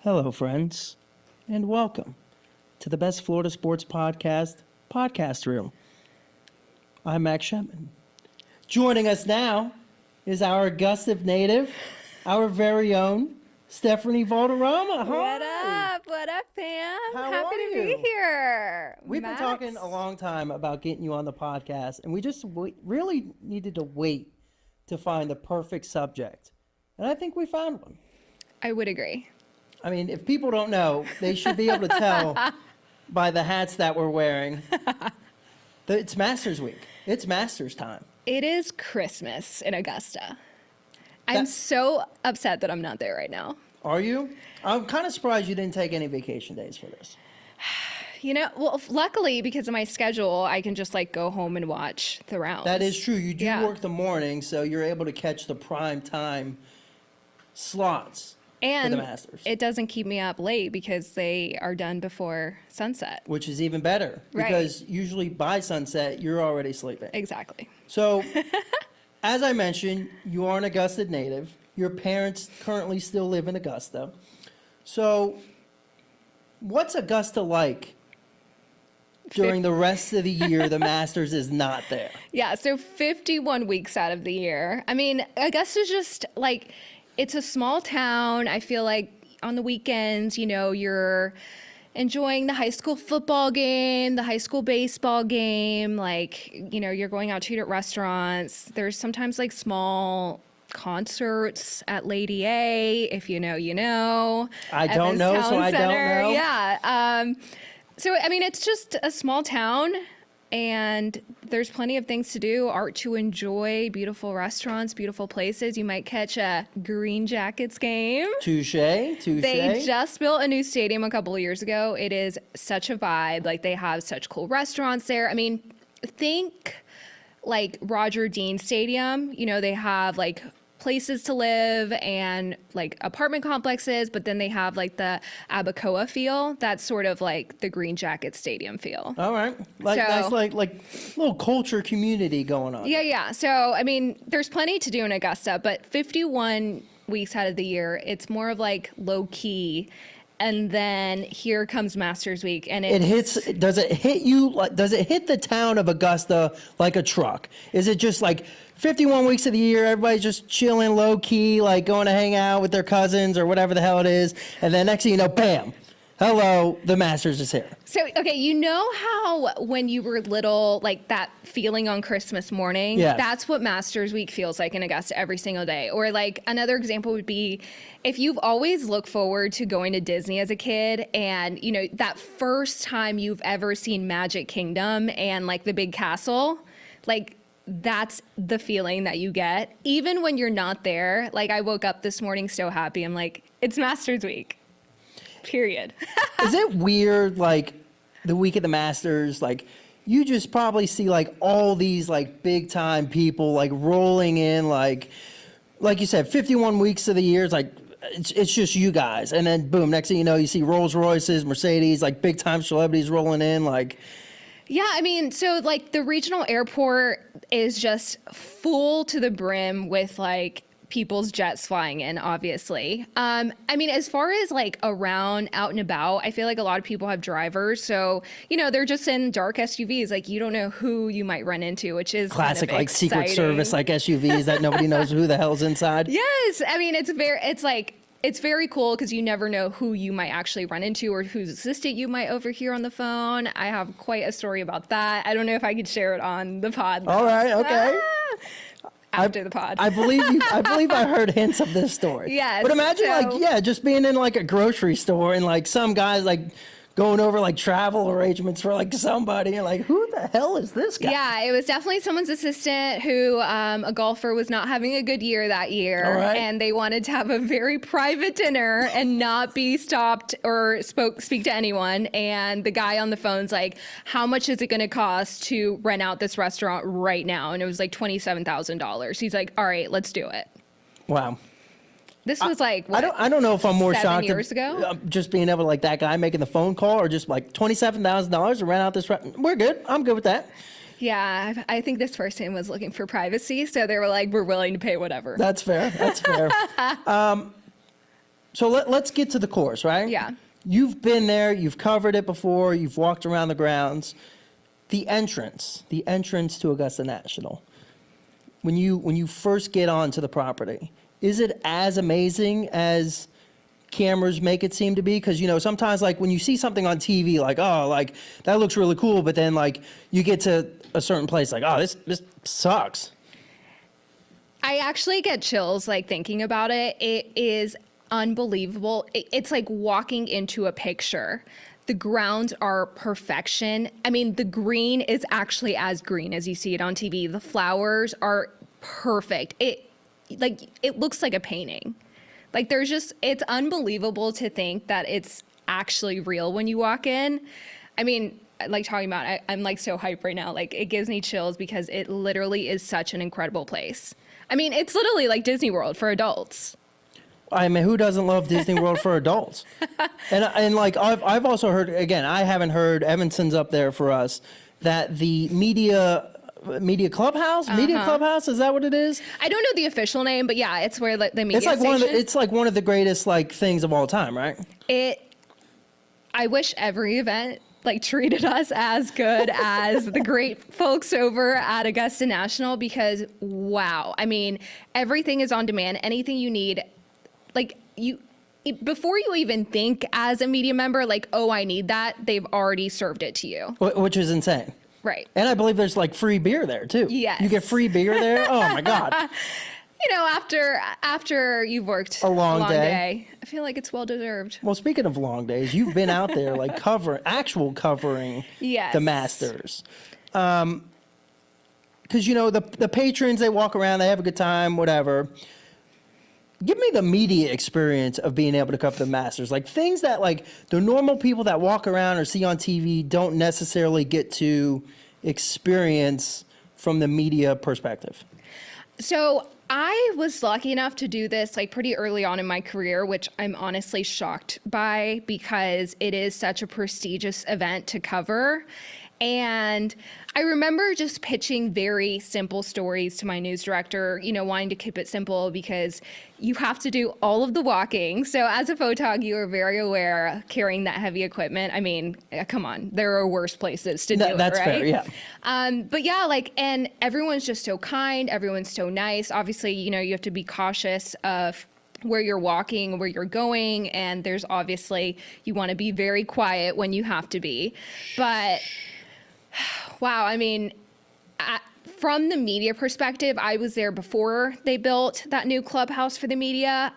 Hello, friends, and welcome to the Best Florida Sports Podcast Room. I'm Max Shepman. Joining us now is our Augusta native, our very own Stefany Valderrama. Hi. What up, fam? How Happy are to you? be here. We've Max. been talking a long time about getting you on the podcast, and we just really needed to wait to find the perfect subject. And I think we found one. I would agree. I mean, if people don't know, they should be able to tell by the hats that we're wearing. It's Masters Week. It's Masters time. It is Christmas in Augusta. I'm so upset that I'm not there right now. Are you? I'm kind of surprised you didn't take any vacation days for this. You know, well, luckily, because of my schedule, I can just go home and watch the rounds. That is true. You do work the morning, so you're able to catch the prime time slots for the Masters. It doesn't keep me up late because they are done before sunset. Which is even better, because usually by sunset, you're already sleeping. Exactly. So, as I mentioned, you are an Augusta native. Your parents currently still live in Augusta. So, what's Augusta like during the rest of the year the Masters is not there? Yeah, so 51 weeks out of the year. I mean, Augusta's just it's a small town. I feel like on the weekends, you're enjoying the high school football game, the high school baseball game. You're going out to eat at restaurants. There's sometimes small concerts at Lady A. If you know, you know. I don't know, so I don't know. Yeah. So, I mean, it's just a small town, and there's plenty of things to do, art to enjoy, beautiful restaurants, beautiful places. You might catch a Green Jackets game. Touche. They just built a new stadium a couple of years ago. It is such a vibe. They have such cool restaurants there. I mean, think Roger Dean Stadium. They have places to live and apartment complexes, but then they have the Abacoa feel. That's sort of the Green Jacket Stadium feel. All right. Nice, little culture community going on. Yeah. So, I mean, there's plenty to do in Augusta, but 51 weeks out of the year, it's more of low key. And then here comes Masters Week, and does it hit you? Does it hit the town of Augusta like a truck? Is it just 51 weeks of the year, everybody's just chilling low key, going to hang out with their cousins or whatever the hell it is, and then next thing you know, bam, hello, the Masters is here. So, okay, you know how when you were little, that feeling on Christmas morning? Yes. That's what Masters Week feels like in Augusta every single day. Or another example would be if you've always looked forward to going to Disney as a kid, and, that first time you've ever seen Magic Kingdom and the big castle, that's the feeling that you get. Even when you're not there, I woke up this morning so happy. I'm it's Masters Week. Period. Is it weird, the week of the Masters, you just probably see all these big time people rolling in, like you said, 51 weeks of the year, it's just you guys, and then boom, next thing you know, you see Rolls Royces, Mercedes, big time celebrities rolling in, Yeah, I mean, so the regional airport is just full to the brim with people's jets flying in, obviously. I mean, as far as around, out and about, I feel a lot of people have drivers. So, they're just in dark SUVs. You don't know who you might run into, which is classic, kind of Secret Service, SUVs that nobody knows who the hell's inside. Yes. I mean, it's very cool because you never know who you might actually run into or whose assistant you might overhear on the phone. I have quite a story about that. I don't know if I could share it on the pod. All right. Okay. After the pod. I believe you. I believe I heard hints of this story. Yes. But imagine just being in a grocery store and some guys going over travel arrangements for somebody and who the hell is this guy? Yeah, it was definitely someone's assistant who a golfer was not having a good year that year. All right. And they wanted to have a very private dinner and not be stopped or speak to anyone. And the guy on the phone's how much is it going to cost to rent out this restaurant right now? And it was $27,000. He's all right, let's do it. Wow. This was I don't know if I'm more 7 shocked years ago? Just being able that guy making the phone call, or just $27,000 to rent out this restaurant. We're good. I'm good with that. Yeah, I think this person was looking for privacy, so they were we're willing to pay whatever. That's fair. So let's get to the course, right? Yeah. You've been there, you've covered it before, you've walked around the grounds. The entrance to Augusta National. When you first get onto the property, is it as amazing as cameras make it seem to be? Because, sometimes like when you see something on TV, like, oh, like that looks really cool, but then like you get to a certain place, like, oh, this sucks. I actually get chills like thinking about it. It is unbelievable. It's like walking into a picture. The grounds are perfection. I mean, the green is actually as green as you see it on TV. The flowers are perfect. It looks like a painting. Like it's unbelievable to think that it's actually real when you walk in. I mean, like talking about, I'm like so hyped right now. Like it gives me chills because it literally is such an incredible place. I mean, it's literally like Disney World for adults. I mean, who doesn't love Disney World for adults? And like I've also heard, again, I haven't heard, Evanson's up there for us, that the media clubhouse, is that what it is? I don't know the official name, but yeah, it's where the media It's like station. it's like one of the greatest like things of all time, right? I wish every event like treated us as good as the great folks over at Augusta National, because wow, I mean, everything is on demand. Anything you need, like before you even think as a media member, like, oh, I need that, they've already served it to you. Which is insane. Right. And I believe there's like free beer there too. Yes. You get free beer there? Oh my God. After you've worked a long day, I feel like it's well deserved. Well, speaking of long days, you've been out there like covering Yes. the Masters. Because, the patrons, they walk around, they have a good time, whatever. Give me the media experience of being able to cover the Masters. Like things that like the normal people that walk around or see on TV don't necessarily get to experience from the media perspective. So I was lucky enough to do this like pretty early on in my career, which I'm honestly shocked by because it is such a prestigious event to cover. And I remember just pitching very simple stories to my news director, wanting to keep it simple because you have to do all of the walking. So as a photog, you are very aware carrying that heavy equipment. I mean, come on, there are worse places to do it, That's right? fair, yeah. But yeah, and everyone's just so kind. Everyone's so nice. Obviously, you have to be cautious of where you're walking, where you're going. And there's obviously, you want to be very quiet when you have to be. But wow, I mean, from the media perspective, I was there before they built that new clubhouse for the media.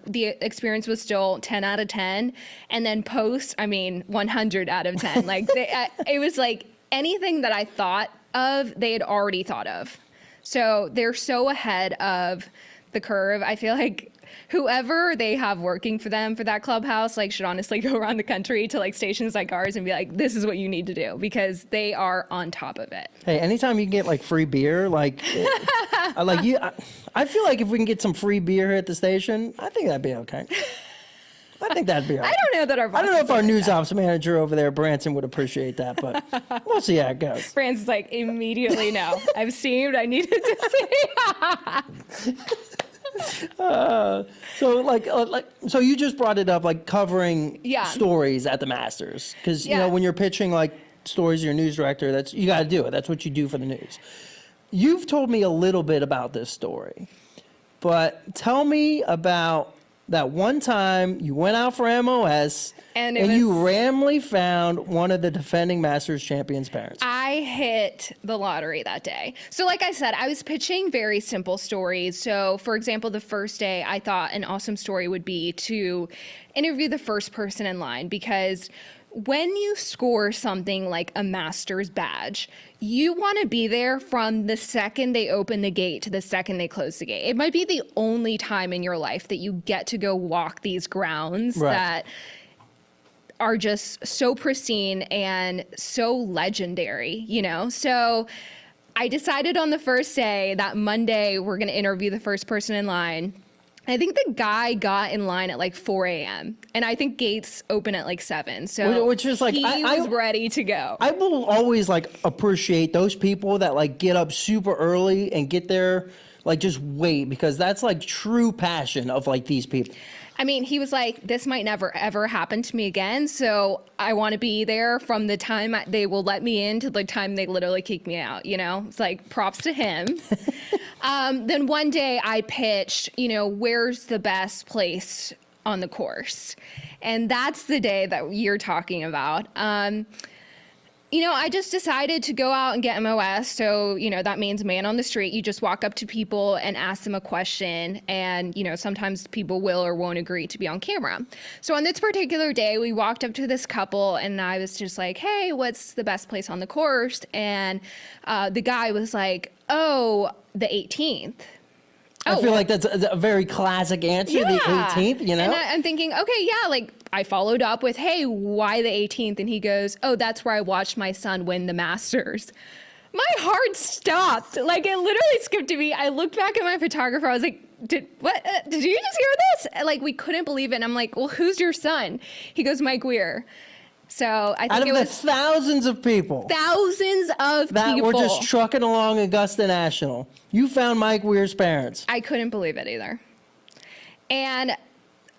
The experience was still 10 out of 10. And then post, 100 out of 10. Like it was like anything that I thought of, they had already thought of. So they're so ahead of the curve. I feel like whoever they have working for them for that clubhouse, like, should honestly go around the country to like stations like ours and be like, this is what you need to do, because they are on top of it. Hey, anytime you can get like free beer, I feel like if we can get some free beer here at the station, I think that'd be okay. I think that'd be all right. I don't know that our I don't know if our news ops manager over there, Branson, would appreciate that, but we'll see how it goes. Branson's like, immediately no. I've seen, I needed to see. So you just brought it up, like covering stories at the Masters, because when you're pitching like stories to your news director, you got to do it. That's what you do for the news. You've told me a little bit about this story, but tell me about that one time you went out for MOS and you randomly found one of the defending Masters champions' parents. I hit the lottery that day. So like I said, I was pitching very simple stories. So for example, the first day I thought an awesome story would be to interview the first person in line, because when you score something like a Masters badge, you want to be there from the second they open the gate to the second they close the gate. It might be the only time in your life that you get to go walk these grounds that are just so pristine and so legendary, So I decided on the first day, that Monday, we're going to interview the first person in line. I think the guy got in line at like 4 a.m. and I think gates open at like 7. So which is like, he was ready to go. I will always like appreciate those people that like get up super early and get there, like just wait, because that's like true passion of like these people. I mean, he was like, this might never ever happen to me again. So I want to be there from the time they will let me in to the time they literally kick me out. You know, it's like props to him. Then one day I pitched, where's the best place on the course? And that's the day that you're talking about. I just decided to go out and get MOS. So, that means man on the street. You just walk up to people and ask them a question. And, sometimes people will or won't agree to be on camera. So on this particular day, we walked up to this couple and I was just like, hey, what's the best place on the course? And the guy was like, oh, the 18th. I feel like that's a very classic answer, the 18th, And I'm thinking, okay, yeah, like I followed up with, hey, why the 18th? And he goes, oh, that's where I watched my son win the Masters. My heart stopped. Like it literally skipped to me. I looked back at my photographer. I was like, did you just hear this? Like we couldn't believe it. And I'm like, well, who's your son? He goes, Mike Weir. So I think out of the thousands of people that were just trucking along Augusta National, you found Mike Weir's parents. I couldn't believe it either. And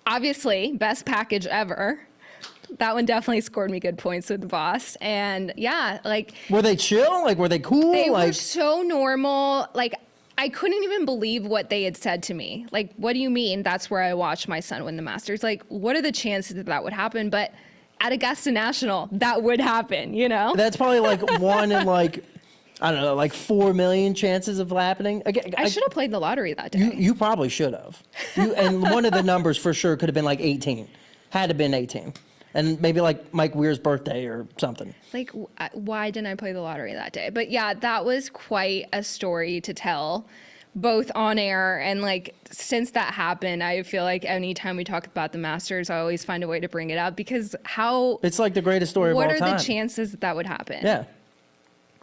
obviously, best package ever. That one definitely scored me good points with the boss. And yeah, like. Were they chill? Like, were they cool? They were so normal. Like, I couldn't even believe what they had said to me. Like, what do you mean that's where I watched my son win the Masters? Like, what are the chances that would happen? But at Augusta National, that would happen, That's probably like one in like, I don't know, like 4 million chances of happening. Again, I should have played the lottery that day. You probably should have. And one of the numbers for sure could have been like 18. Had to have been 18. And maybe like Mike Weir's birthday or something. Like, why didn't I play the lottery that day? But yeah, that was quite a story to tell, both on air and like since that happened, I feel like anytime we talk about the Masters, I always find a way to bring it up because it's like the greatest story of all time. What are the chances that would happen? Yeah.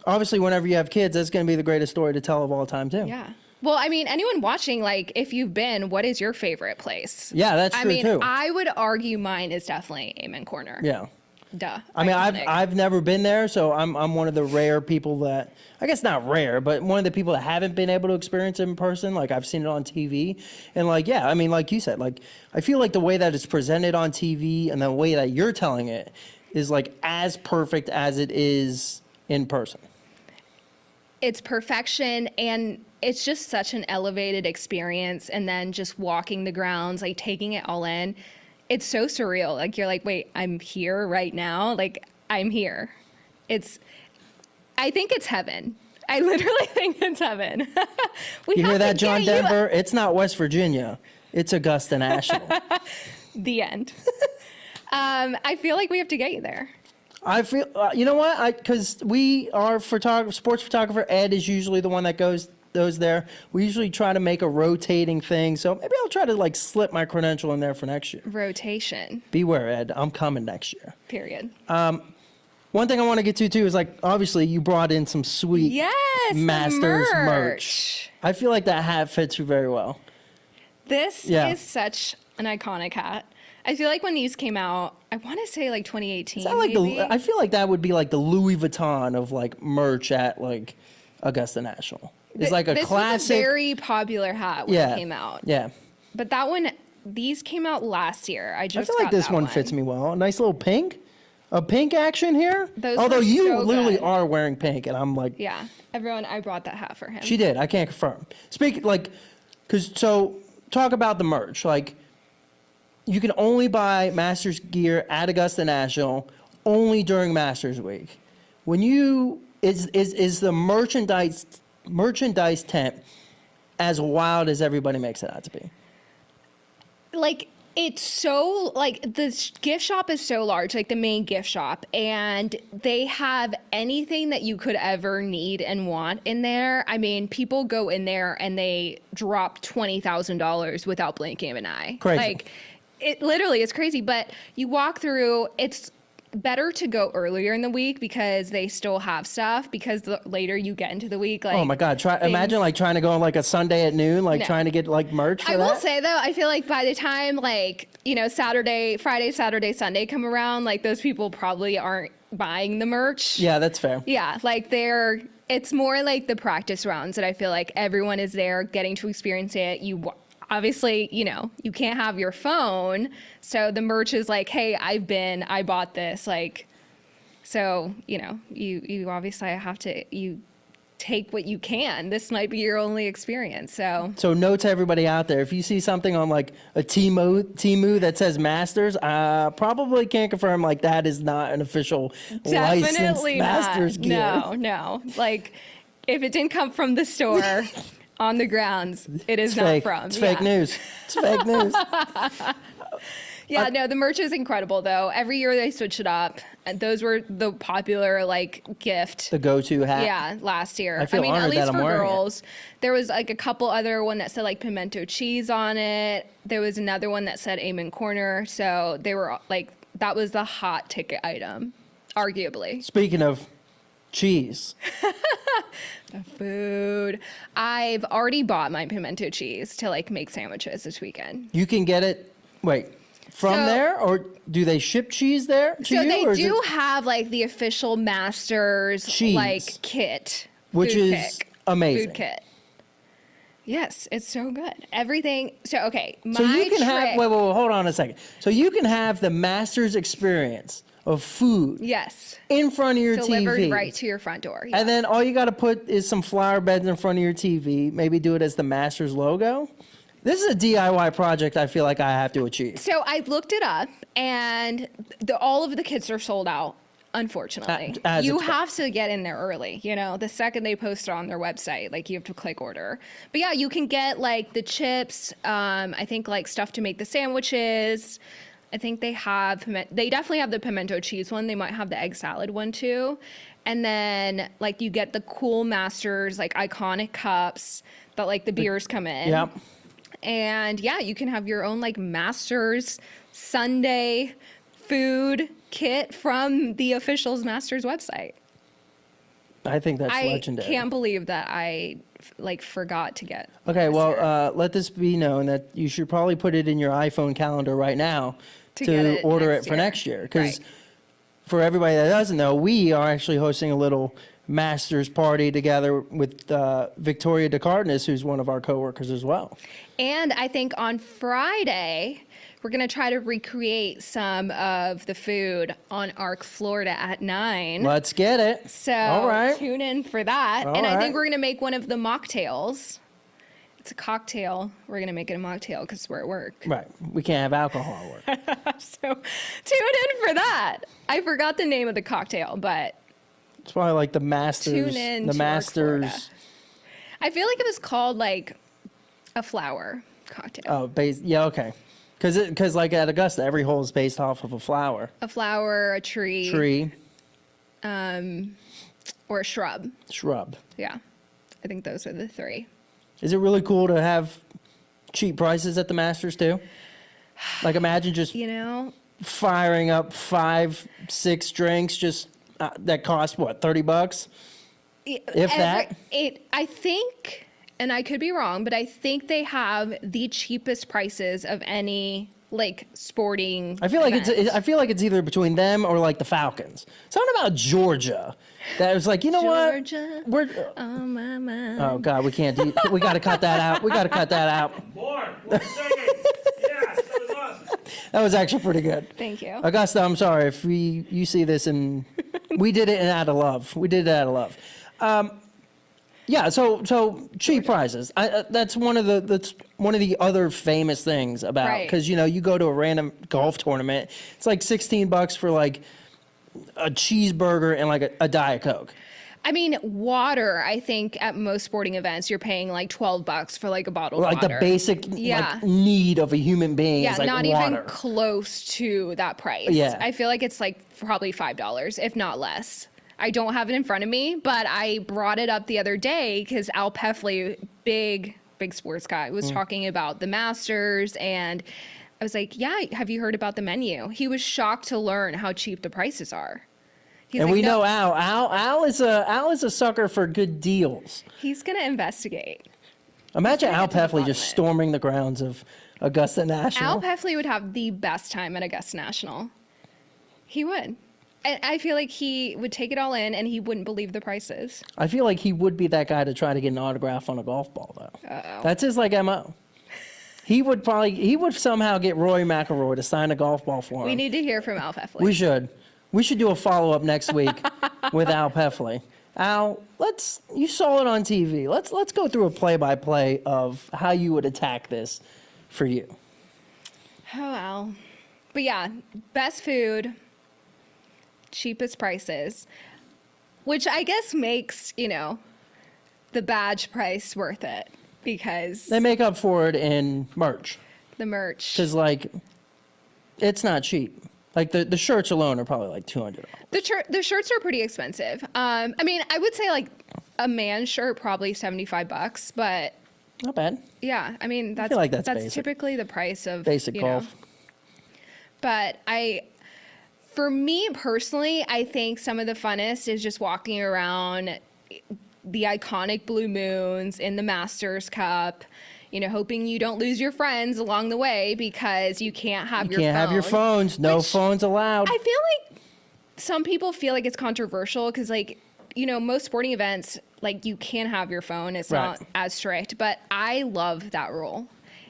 Obviously, whenever you have kids, that's going to be the greatest story to tell of all time too. Yeah. Well, I mean, anyone watching, like, if you've been, what is your favorite place? Yeah, that's true too. I would argue mine is definitely Amen Corner. Yeah. Duh. I mean, I've never been there, so I'm one of the rare people that, I guess not rare, but one of the people that haven't been able to experience it in person. Like I've seen it on TV, and like yeah, I mean, like you said, like I feel like the way that it's presented on TV and the way that you're telling it is like as perfect as it is in person. It's perfection, and it's just such an elevated experience. And then just walking the grounds, like taking it all in. It's so surreal. Like you're like, wait, I'm here right now. Like I'm here. I think it's heaven. I literally think it's heaven. You hear that, John Denver? It's not West Virginia. It's Augusta National. The end. I feel like we have to get you there. I feel, you know what? Because our sports photographer, Ed, is usually the one that goes there. We usually try to make a rotating thing. So maybe I'll try to like slip my credential in there for next year. Rotation. Beware, Ed. I'm coming next year. Period. One thing I want to get to too is like, obviously you brought in some sweet Masters merch. I feel like that hat fits you very well. This is such an iconic hat. I feel like when these came out, I want to say like 2018. I feel like that would be like the Louis Vuitton of like merch at like Augusta National. It's like a classic. This was a very popular hat when it came out. Yeah. But these came out last year. I feel like this one fits me well. A nice little pink. A pink action here. Although you so literally good. are wearing pink, and I'm like. Yeah. Everyone, I brought that hat for him. She did. I can't confirm. Talk about the merch. Like, you can only buy Masters gear at Augusta National only during Masters Week. Is the merchandise tent as wild as everybody makes it out to be? Like, it's so, like, the gift shop is so large, like the main gift shop, and they have anything that you could ever need and want in there. I mean, people go in there and they drop $20,000 without blinking an eye. Crazy. Like, it literally is crazy, but you walk through, it's better to go earlier in the week because they still have stuff, because the later you get into the week, like, oh my God, imagine like trying to go on like a Sunday at noon, like trying to get like merch for that. I will say though, I feel like by the time like, Friday, Saturday, Sunday come around, like those people probably aren't buying the merch. Yeah, that's fair. Yeah, like it's more like the practice rounds that I feel like everyone is there getting to experience it. obviously, you can't have your phone. So the merch is like, hey, I bought this. Like, so, you obviously you take what you can. This might be your only experience. So note to everybody out there, if you see something on like a Temu that says Masters, probably can't confirm like that is not an official licensed definitely Masters not. gear. No. Like, if it didn't come from the store on the grounds, it is It's not fake. from. It's fake news. It's fake news. Yeah, no, the merch is incredible though. Every year they switch it up. And those were the popular like gift. The go-to hat. Yeah, last year. I feel mean, honored at least that I'm for wearing it. girls. There was like a couple other one that said like pimento cheese on it. There was another one that said Amen Corner. So they were like, that was the hot ticket item, arguably. Speaking of cheese, The food. I've already bought my pimento cheese to like make sandwiches this weekend. you can get it. Wait, from So- there, or do they ship cheese there to So you? they or is do it- have like the official Masters Cheese. like kit, Which food is kit, amazing. Food kit. Yes, it's so good. Everything. So okay, So you can have. trick- Wait, hold on a second. So you can have the Masters experience of food Yes, in front of your delivered TV. right to your front door. Yeah. And then all you got to put is some flower beds in front of your TV. Maybe do it as the Masters logo. This is a DIY project I feel like I have to achieve. So I looked it up, and all of the kits are sold out. Unfortunately, As you expected. have to get in there early. The second they post it on their website, like you have to click order. But yeah, you can get like the chips. I think like stuff to make the sandwiches. I think they definitely have the pimento cheese one. They might have the egg salad one too. And then like you get the cool Masters like iconic cups that like the beers come in. Yep. And yeah, you can have your own like Masters Sunday food kit from the official's Masters website. I think that's I legendary. can't believe that I like forgot to get. Okay, this well, year. let this be known that you should probably put it in your iPhone calendar right now To get to it order it next for year. next year. Because Right. for everybody that doesn't know, we are actually hosting a little Masters party together with Victoria DeCardenas, who's one of our coworkers as well. And I think on Friday, we're going to try to recreate some of the food on Arc, Florida at 9. Let's get it. So All right. tune in for that. All and I right. think we're going to make one of the mocktails. It's a cocktail. We're going to make it a mocktail because we're at work. Right. We can't have alcohol at work. So tune in for that. I forgot the name of the cocktail, but It's probably like the Masters. tune in The to Arc, Florida. Masters. I feel like it was called like a flower cocktail. Oh, yeah, okay. Because like at Augusta, every hole is based off of a flower. A flower, a tree, Tree, or a shrub. shrub. Yeah. I think those are the three. Is it really cool to have cheap prices at the Masters too? Like imagine just firing up 5-6 drinks just that cost what, $30? If that? I think, and I could be wrong, but I think they have the cheapest prices of any like sporting. I feel like event. I feel like it's either between them or like the Falcons. Something about Georgia that was like, you know Georgia, what? We're oh my mind. oh god, we can't do. We got to cut that out. We got to cut that out. Born, we're singing. Yes, that was awesome. That was actually pretty good. Thank you. Augusta, I'm sorry if you see this and we did it out of love. We did it out of love. Yeah, so cheap prices. That's one of the other famous things about Right. because you go to a random golf tournament, it's like $16 for like a cheeseburger and like a Diet Coke. I mean, water. I think at most sporting events, you're paying like $12 for like a bottle Like of water. the basic Yeah. like need of a human being Yeah, is like not water. even close to that price. Yeah. I feel like it's like probably $5, if not less. I don't have it in front of me, but I brought it up the other day because Al Peffley, big sports guy, was talking about the Masters, and I was like, "Yeah, have you heard about the menu?" He was shocked to learn how cheap the prices are. He's And like, we "No." know Al is a sucker for good deals. He's gonna investigate. Imagine gonna Al get to the Peffley bottom just of it. storming the grounds of Augusta National. Al Peffley would have the best time at Augusta National. He would. And I feel like he would take it all in and he wouldn't believe the prices. I feel like he would be that guy to try to get an autograph on a golf ball, though. That's his like MO. He would somehow get Rory McIlroy to sign a golf ball for him. We need to hear from Al Peffley. We should do a follow-up next week with Al Peffley. Al, you saw it on TV. Let's go through a play-by-play of how you would attack this for you. Oh, Al. But yeah, best food, cheapest prices, which I guess makes, the badge price worth it because They make up for it in merch. the merch. Because, it's not cheap. The shirts alone are probably like $200. The shirts are pretty expensive. I would say a man's shirt probably $75, but Not bad. yeah, that's feel like that's basic. typically the price of Basic golf. But for me personally, I think some of the funnest is just walking around the iconic Blue Moons in the Masters Cup, hoping you don't lose your friends along the way because you can't have your phone. You can't have your phones. No Which phones allowed. I feel like some people feel like it's controversial because, most sporting events, you can have your phone. It's Right. not as strict, but I love that rule.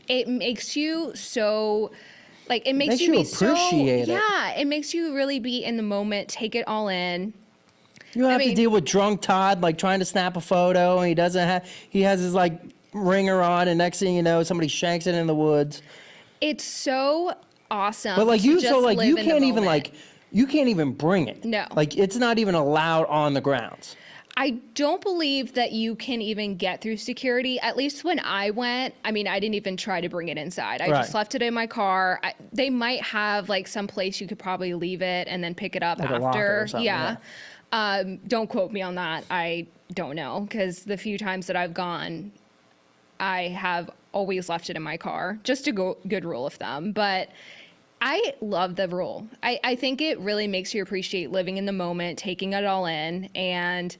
It makes you so... it makes you be appreciate it. Yeah, it makes you really be in the moment, take it all in. You don't have to deal with drunk Todd, trying to snap a photo, and he has his, ringer on, and next thing you know, somebody shanks it in the woods. It's so awesome. But, to just live you in the can't even, moment. you can't even bring it. No. It's not even allowed on the grounds. I don't believe that you can even get through security. At least when I went, I didn't even try to bring it inside. I just left it in my car. They might have some place you could probably leave it and then pick it up A after. locker or something, Yeah. Don't quote me on that. I don't know because the few times that I've gone, I have always left it in my car. Just a good rule of thumb. But I love the rule. I think it really makes you appreciate living in the moment, taking it all in, and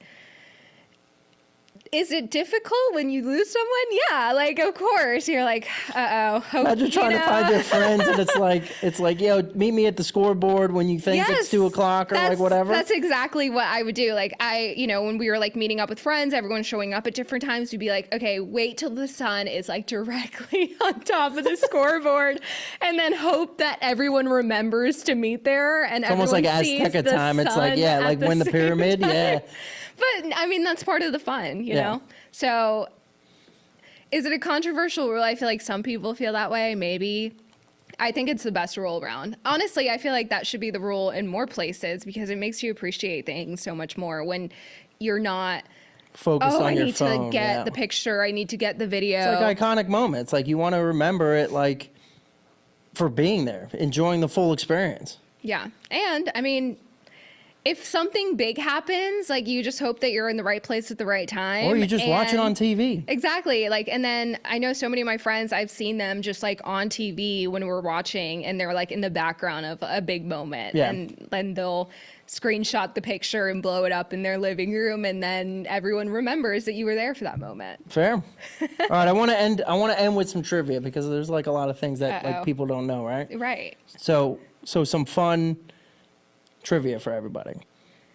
is it difficult when you lose someone? Yeah, of course. You're uh-oh. Imagine trying to find your friends, and it's like, meet me at the scoreboard when you think it's 2 o'clock or whatever. That's exactly what I would do. When we were meeting up with friends, everyone showing up at different times, we'd be like, okay, wait till the sun is directly on top of the scoreboard, and then hope that everyone remembers to meet there. And It's almost like Azteca time. It's when the pyramid, yeah. But that's part of the fun, you know? So is it a controversial rule? I feel like some people feel that way. Maybe. I think it's the best rule around. Honestly, I feel like that should be the rule in more places because it makes you appreciate things so much more when you're not focused on your phone. I need to get the picture. I need to get the video. It's iconic moments. You want to remember it for being there, enjoying the full experience. Yeah. And if something big happens, you just hope that you're in the right place at the right time. Or you just watch it on TV. Exactly. And then I know so many of my friends, I've seen them just on TV when we're watching and they're in the background of a big moment. Yeah. And then they'll screenshot the picture and blow it up in their living room. And then everyone remembers that you were there for that moment. Fair. All right. I want to end with some trivia because there's a lot of things that people don't know, right? Right. So some fun trivia for everybody.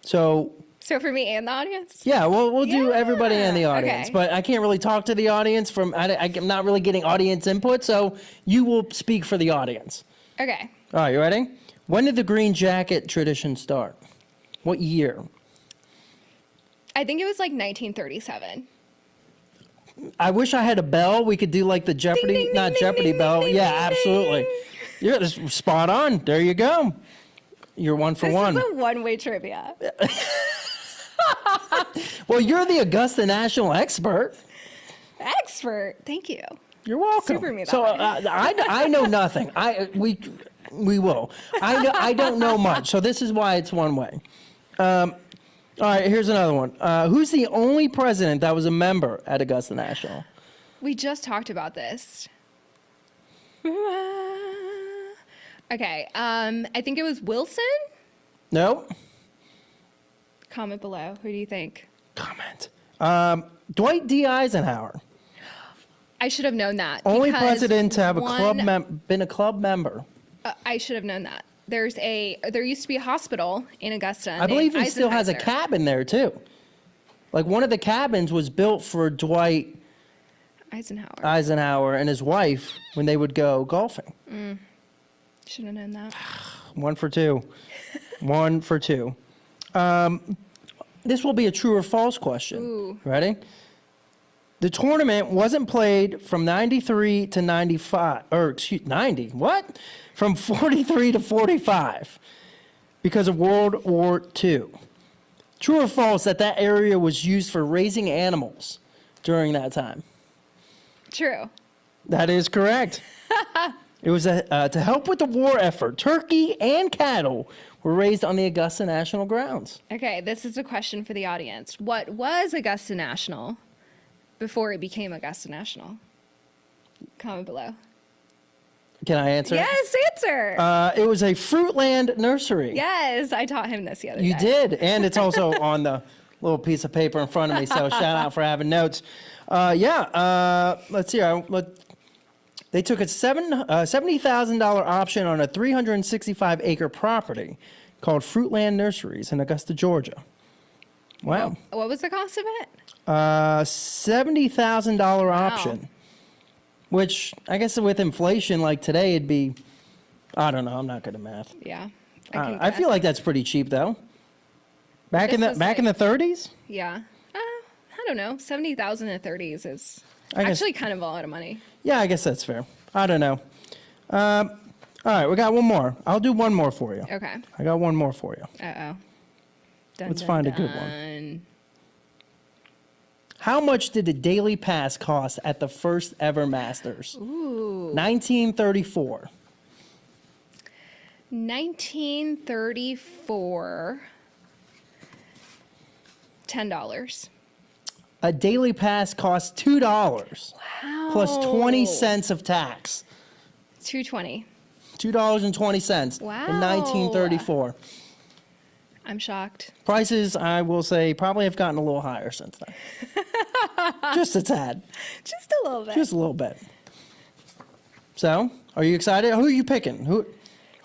So for me and the audience? Yeah, we'll do everybody in the Yeah, audience, okay. but I can't really talk to the audience I'm not really getting audience input, so you will speak for the audience. Okay. All right, you ready? When did the green jacket tradition start? What year? I think it was 1937. I wish I had a bell. We could do the Jeopardy, ding, not ding, Jeopardy ding, bell. ding, Yeah, ding, absolutely. ding. You're just spot on. There you go. You're one for one. This is a one-way trivia. Well, you're the Augusta National expert. Expert. Thank you. You're welcome. Super me that So way. I know nothing. We will. I don't know much. So this is why it's one way. All right. Here's another one. Who's the only president that was a member at Augusta National? We just talked about this. Okay. I think it was Wilson. No. Comment below. Who do you think? Comment. Dwight D. Eisenhower. I should have known that. Only because president to have been a club member. I should have known that. There used to be a hospital in Augusta. I believe he named still has a Eisenhower. cabin there too. One of the cabins was built for Dwight Eisenhower. and his wife when they would go golfing. Should have known that. 1 for 2. 1 for 2. This will be a true or false question. Ooh. Ready? The tournament wasn't played from 93 to 95, or excuse 90, what? From 43 to 45 because of World War II. True or false that that area was used for raising animals during that time? True. That is correct. It was to help with the war effort. Turkey and cattle were raised on the Augusta National Grounds. Okay, this is a question for the audience. What was Augusta National before it became Augusta National? Comment below. Can I answer? Yes, answer. It was a Fruitland nursery. Yes, I taught him this the other day. You did, and it's also on the little piece of paper in front of me, so shout out for having notes. Let's see. They took a $70,000 option on a 365-acre property called Fruitland Nurseries in Augusta, Georgia. Wow. What was the cost of it? $70,000 option, which I guess with inflation like today, it'd be, I don't know, I'm not good at math. Yeah. I feel like that's pretty cheap though. Back in This the was in the 30s? Yeah. I don't know. 70,000 in the 30s is I guess- actually kind of a lot of money. Yeah, I guess that's fair. I don't know. All right, we got one more. I'll do one more for you. Okay. I got one more for you. Uh-oh. Dun, Let's dun, find a good one. dun. How much did the daily pass cost at the first ever Masters? Ooh. 1934. 1934. $10. A daily pass cost $2 Wow. plus 20 cents of tax. $2.20. $2.20 Wow. in 1934. I'm shocked. Prices, I will say, probably have gotten a little higher since then. Just a tad. Just a little bit. Just a little bit. So, are you excited? Who are you picking? Who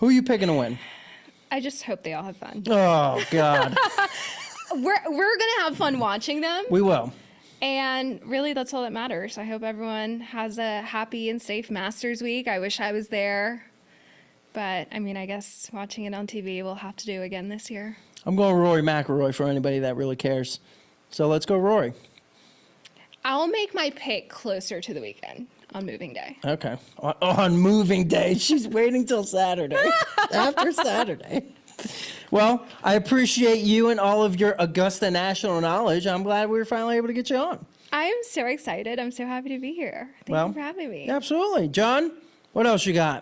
are you picking to win? I just hope they all have fun. Oh, God. We're gonna have fun watching them, We will. and really that's all that matters. I hope everyone has a happy and safe Masters week. I wish I was there, but I mean, I guess watching it on TV we'll have to do again this year. I'm going Rory McIlroy for anybody that really cares. So let's go Rory. I'll make my pick closer to the weekend on moving day. Okay. On moving day. She's waiting till Saturday. After Saturday. Well, I appreciate you and all of your Augusta National knowledge. I'm glad we were finally able to get you on. I am so excited. I'm so happy to be here. Thank you for having me. Absolutely. John, what else you got?